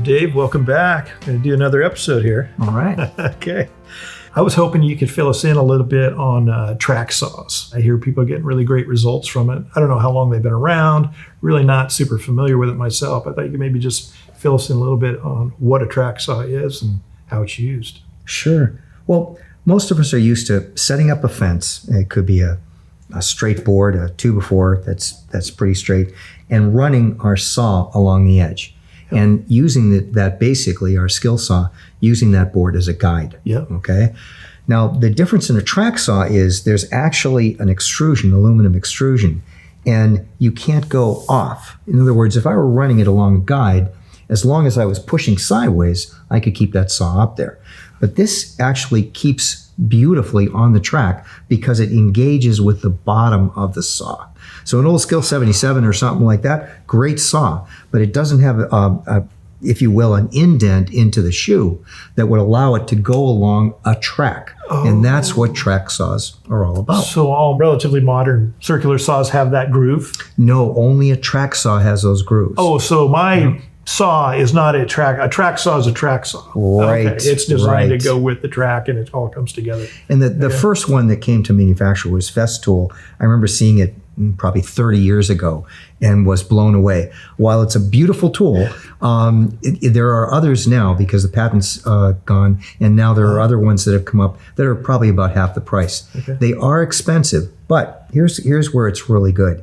Dave, welcome back. Going to do another episode here. All right. Okay. I was hoping you could fill us in a little bit on track saws. I hear people getting really great results from it. I don't know how long they've been around, really not super familiar with it myself. I thought you could maybe just fill us in a little bit on what a track saw is and how it's used. Sure. Well, most of us are used to setting up a fence. It could be a straight board, a 2x4 that's pretty straight, and running our saw along the edge. And using that basically, our skill saw, using that board as a guide. Yep. Okay. Now, the difference in a track saw is there's actually an extrusion, aluminum extrusion, and you can't go off. In other words, if I were running it along a guide, as long as I was pushing sideways, I could keep that saw up there. But this actually keeps beautifully on the track because it engages with the bottom of the saw. So an old Skill 77 or something like that, great saw, but it doesn't have, if you will, an indent into the shoe that would allow it to go along a track. Oh. And that's what track saws are all about. So all relatively modern circular saws have that groove? No, only a track saw has those grooves. Oh, so my saw is not a track. A track saw is a track saw. Right. Okay. It's designed to go with the track and it all comes together. And the first one that came to manufacture was Festool. I remember seeing it probably 30 years ago and was blown away. While it's a beautiful tool, there are others now because the patent's gone, and now there are other ones that have come up that are probably about half the price. Okay. They are expensive, but here's where it's really good.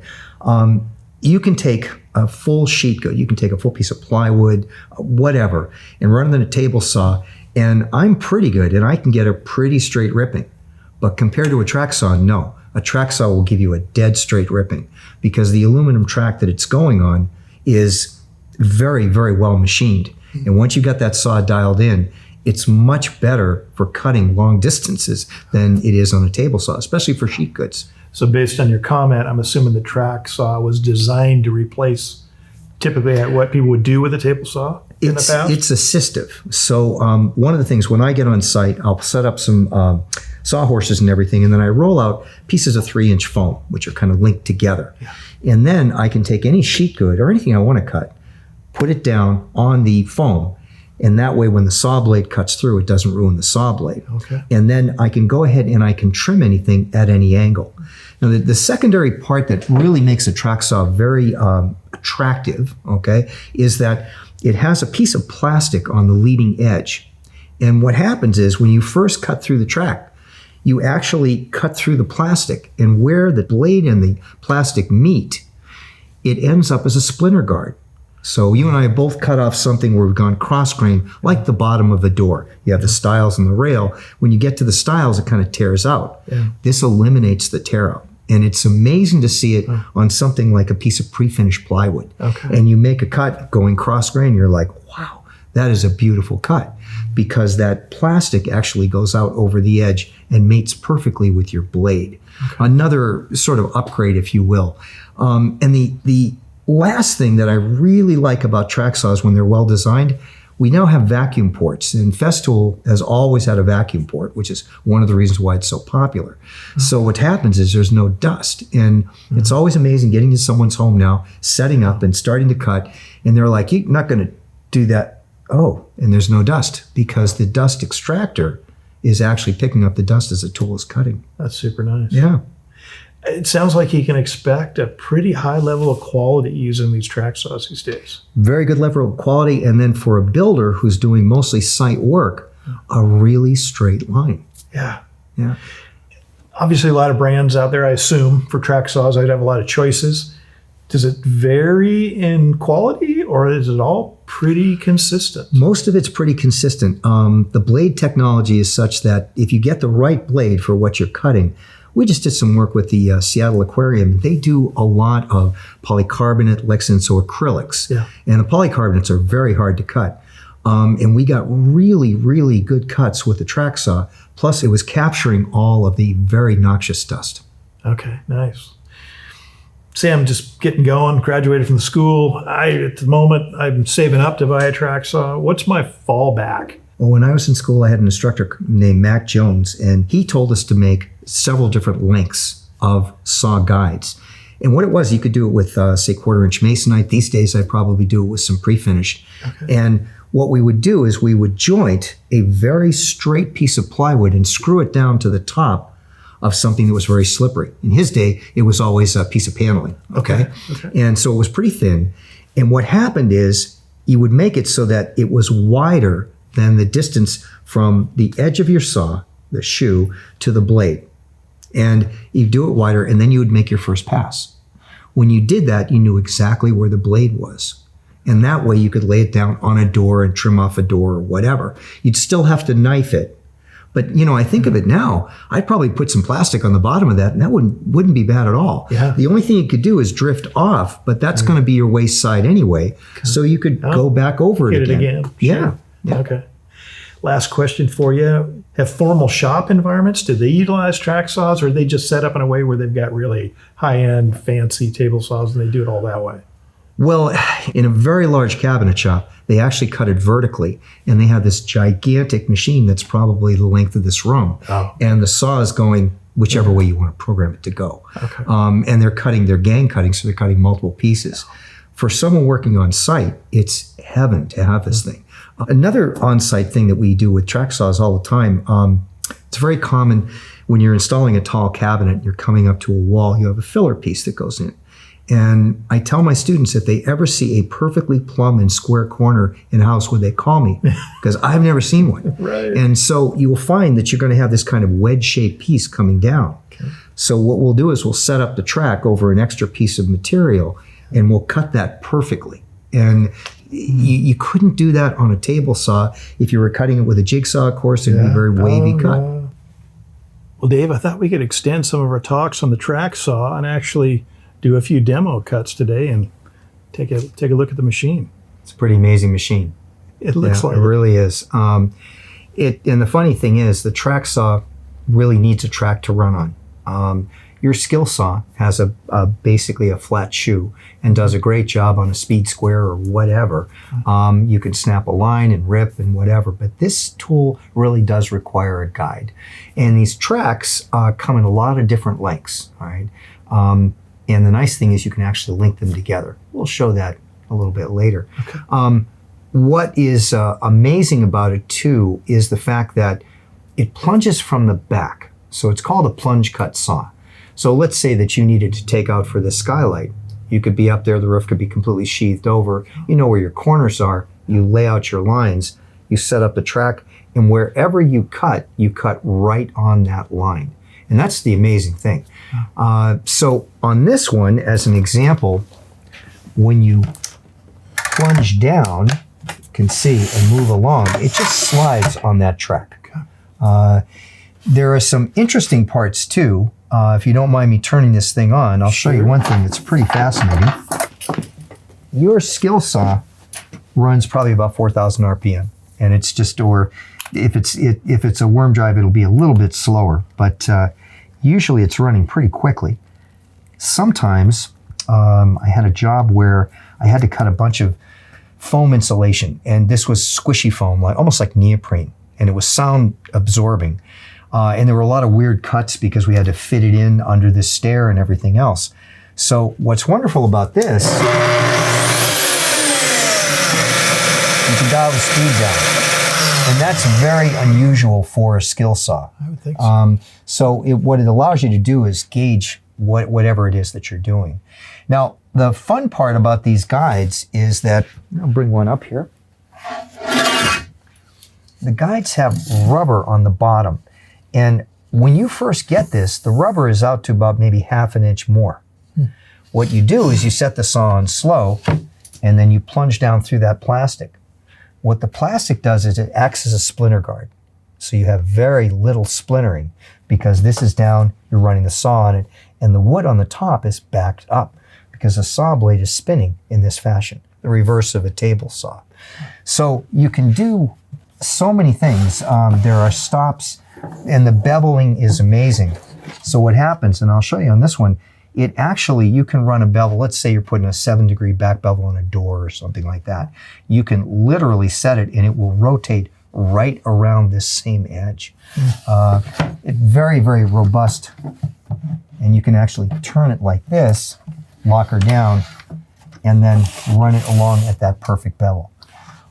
You can take a full sheet good, you can take a full piece of plywood, whatever, and run it in a table saw, and I'm pretty good, and I can get a pretty straight ripping. But compared to a track saw, no. A track saw will give you a dead straight ripping because the aluminum track that it's going on is very, very well machined. And once you got that saw dialed in, it's much better for cutting long distances than it is on a table saw, especially for sheet goods. So based on your comment, I'm assuming the track saw was designed to replace typically what people would do with a table saw in the past? It's assistive. So one of the things, when I get on site, I'll set up some sawhorses and everything, and then I roll out pieces of 3-inch foam, which are kind of linked together. Yeah. And then I can take any sheet good or anything I want to cut, put it down on the foam, and that way when the saw blade cuts through, it doesn't ruin the saw blade. Okay. And then I can go ahead and I can trim anything at any angle. Now, the secondary part that really makes a track saw very attractive, okay, is that it has a piece of plastic on the leading edge. And what happens is when you first cut through the track, you actually cut through the plastic, and where the blade and the plastic meet, it ends up as a splinter guard. So you and I have both cut off something where we've gone cross grain, like the bottom of the door. You have the stiles and the rail. When you get to the stiles, it kind of tears out. Yeah. This eliminates the tear out. And it's amazing to see it on something like a piece of pre-finished plywood. Okay. And you make a cut going cross grain, you're like, wow, that is a beautiful cut. Because that plastic actually goes out over the edge and mates perfectly with your blade. Okay. Another sort of upgrade, if you will. And the last thing that I really like about track saws when they're well designed, we now have vacuum ports. And Festool has always had a vacuum port, which is one of the reasons why it's so popular. Mm-hmm. So what happens is there's no dust. And it's always amazing getting to someone's home now, setting up and starting to cut. And they're like, you're not going to do that. Oh, and there's no dust because the dust extractor is actually picking up the dust as the tool is cutting. That's super nice. Yeah. It sounds like you can expect a pretty high level of quality using these track saws these days. Very good level of quality. And then for a builder who's doing mostly site work, a really straight line. Yeah. Yeah. Obviously, a lot of brands out there, I assume, for track saws. I'd have a lot of choices. Does it vary in quality, or is it all pretty consistent? Most of it's pretty consistent. The blade technology is such that if you get the right blade for what you're cutting, we just did some work with the Seattle Aquarium. They do a lot of polycarbonate, Lexan, so acrylics. Yeah. And the polycarbonates are very hard to cut. And we got really, really good cuts with the track saw. Plus, it was capturing all of the very noxious dust. Okay, nice. Say I'm just getting going, graduated from the school. At the moment, I'm saving up to buy a track saw. What's my fallback? Well, when I was in school, I had an instructor named Mac Jones, and he told us to make several different lengths of saw guides. And what it was, you could do it with, say, 1/4-inch masonite. These days, I probably do it with some pre-finished. Okay. And what we would do is we would joint a very straight piece of plywood and screw it down to the top of something that was very slippery. In his day, it was always a piece of paneling, okay? And so it was pretty thin. And what happened is you would make it so that it was wider than the distance from the edge of your saw, the shoe, to the blade. And you do it wider, and then you would make your first pass. When you did that, you knew exactly where the blade was. And that way you could lay it down on a door and trim off a door or whatever. You'd still have to knife it. But, you know, I think of it now, I'd probably put some plastic on the bottom of that, and that wouldn't be bad at all. Yeah. The only thing you could do is drift off, but that's going to be your waist side anyway. So you could go back over it again. Sure. Yeah. Okay. Last question for you. Have formal shop environments, do they utilize track saws, or are they just set up in a way where they've got really high-end, fancy table saws and they do it all that way? Well, in a very large cabinet shop, they actually cut it vertically, and they have this gigantic machine that's probably the length of this room. Oh. And the saw is going whichever way you want to program it to go. Okay. And they're gang cutting, so they're cutting multiple pieces. For someone working on site, it's heaven to have this thing. Another on-site thing that we do with track saws all the time, it's very common when you're installing a tall cabinet and you're coming up to a wall, you have a filler piece that goes in. And I tell my students, if they ever see a perfectly plumb and square corner in a house, would they call me? Because I've never seen one. Right. And so you will find that you're going to have this kind of wedge-shaped piece coming down. Okay. So what we'll do is we'll set up the track over an extra piece of material, and we'll cut that perfectly. And you couldn't do that on a table saw. If you were cutting it with a jigsaw, of course, it would be a very wavy cut. Well, Dave, I thought we could extend some of our talks on the track saw and actually do a few demo cuts today and take a look at the machine. It's a pretty amazing machine. It looks like it really is. And the funny thing is, the track saw really needs a track to run on. Your skill saw has basically a flat shoe and does a great job on a speed square or whatever. You can snap a line and rip and whatever, but this tool really does require a guide. And these tracks come in a lot of different lengths, all right? And the nice thing is you can actually link them together. We'll show that a little bit later. Okay. What is amazing about it too is the fact that it plunges from the back. So it's called a plunge cut saw. So let's say that you needed to take out for the skylight. You could be up there, the roof could be completely sheathed over. You know where your corners are. You lay out your lines, you set up the track, and wherever you cut right on that line. And that's the amazing thing. So on this one, as an example, when you plunge down, you can see, and move along, it just slides on that track. There are some interesting parts too. If you don't mind me turning this thing on, I'll show you one thing that's pretty fascinating. Your skill saw runs probably about 4,000 RPM, and it's just, or if it's a worm drive, it'll be a little bit slower, but usually it's running pretty quickly. Sometimes I had a job where I had to cut a bunch of foam insulation, and this was squishy foam, almost like neoprene, and it was sound absorbing. And there were a lot of weird cuts because we had to fit it in under the stair and everything else. So what's wonderful about this, you can dial the speed down. And that's very unusual for a skill saw. I would think so. What it allows you to do is gauge whatever it is that you're doing. Now, the fun part about these guides is that, I'll bring one up here. The guides have rubber on the bottom. And when you first get this, the rubber is out to about maybe ½ an inch more. What you do is you set the saw on slow, and then you plunge down through that plastic. What the plastic does is it acts as a splinter guard. So you have very little splintering because this is down, you're running the saw on it, and the wood on the top is backed up because the saw blade is spinning in this fashion, the reverse of a table saw. So you can do so many things. There are stops, and the beveling is amazing. So what happens, and I'll show you on this one, it actually, you can run a bevel, let's say you're putting a 7-degree back bevel on a door or something like that. You can literally set it and it will rotate right around this same edge. It's very, very robust. And you can actually turn it like this, lock her down, and then run it along at that perfect bevel.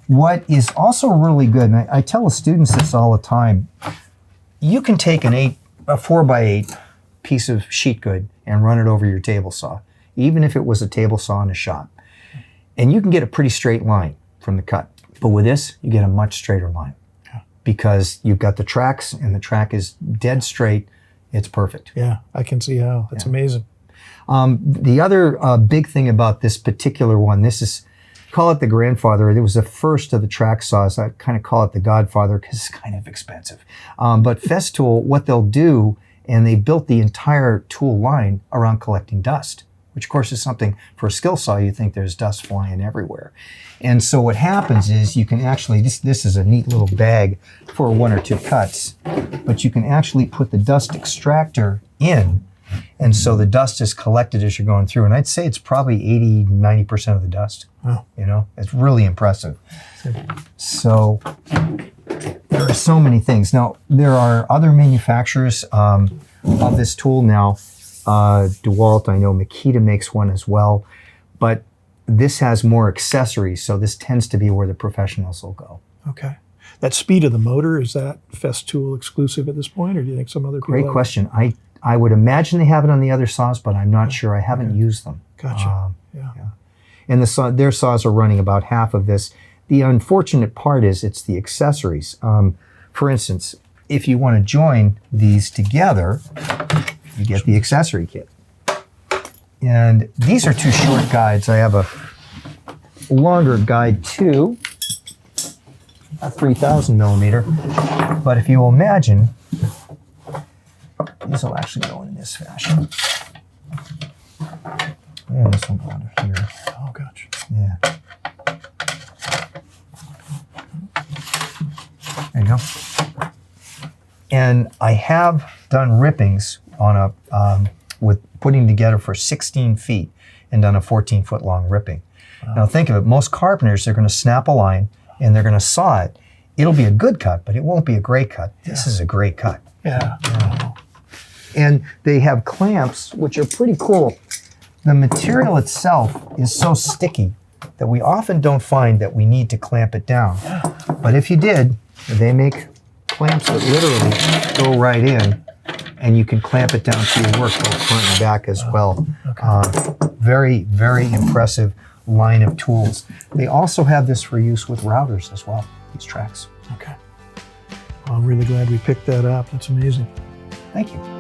What is also really good, and I tell the students this all the time, you can take a 4x8 piece of sheet good and run it over your table saw, even if it was a table saw in a shop. And you can get a pretty straight line from the cut. But with this, you get a much straighter line because you've got the tracks and the track is dead straight. It's perfect. Yeah, I can see how. That's amazing. The other big thing about this particular one, this is, call it the grandfather. It was the first of the track saws. I kind of call it the godfather because it's kind of expensive. But Festool, what they'll do, and they built the entire tool line around collecting dust, which of course is something for a skill saw, you think there's dust flying everywhere. And so what happens is you can actually, this is a neat little bag for 1 or 2 cuts, but you can actually put the dust extractor in. And so the dust is collected as you're going through. And I'd say it's probably 80-90% of the dust. Wow. You know, it's really impressive. So there are so many things. Now, there are other manufacturers of this tool now. DeWalt, I know Makita makes one as well. But this has more accessories. So this tends to be where the professionals will go. Okay. That speed of the motor, is that Festool exclusive at this point, or do you think some other people Great have it? question. I would imagine they have it on the other saws, but I'm not sure. I haven't used them. Gotcha. Yeah. And their saws are running about half of this. The unfortunate part is it's the accessories. For instance, if you want to join these together, you get the accessory kit. And these are 2 short guides. I have a longer guide too, a 3,000 millimeter. But if you will imagine, these will actually go in this fashion. And this will go under here. Oh, gotcha. Yeah. There you go. And I have done rippings on with putting together for 16 feet and done a 14-foot long ripping. Wow. Now think of it, most carpenters, they're going to snap a line and they're going to saw it. It'll be a good cut, but it won't be a great cut. This is a great cut. Yeah. And they have clamps, which are pretty cool. The material itself is so sticky that we often don't find that we need to clamp it down. But if you did, they make clamps that literally go right in, and you can clamp it down to your work both front and back as well. Okay. Very, very impressive line of tools. They also have this for use with routers as well, these tracks. Okay. Well, I'm really glad we picked that up. That's amazing. Thank you.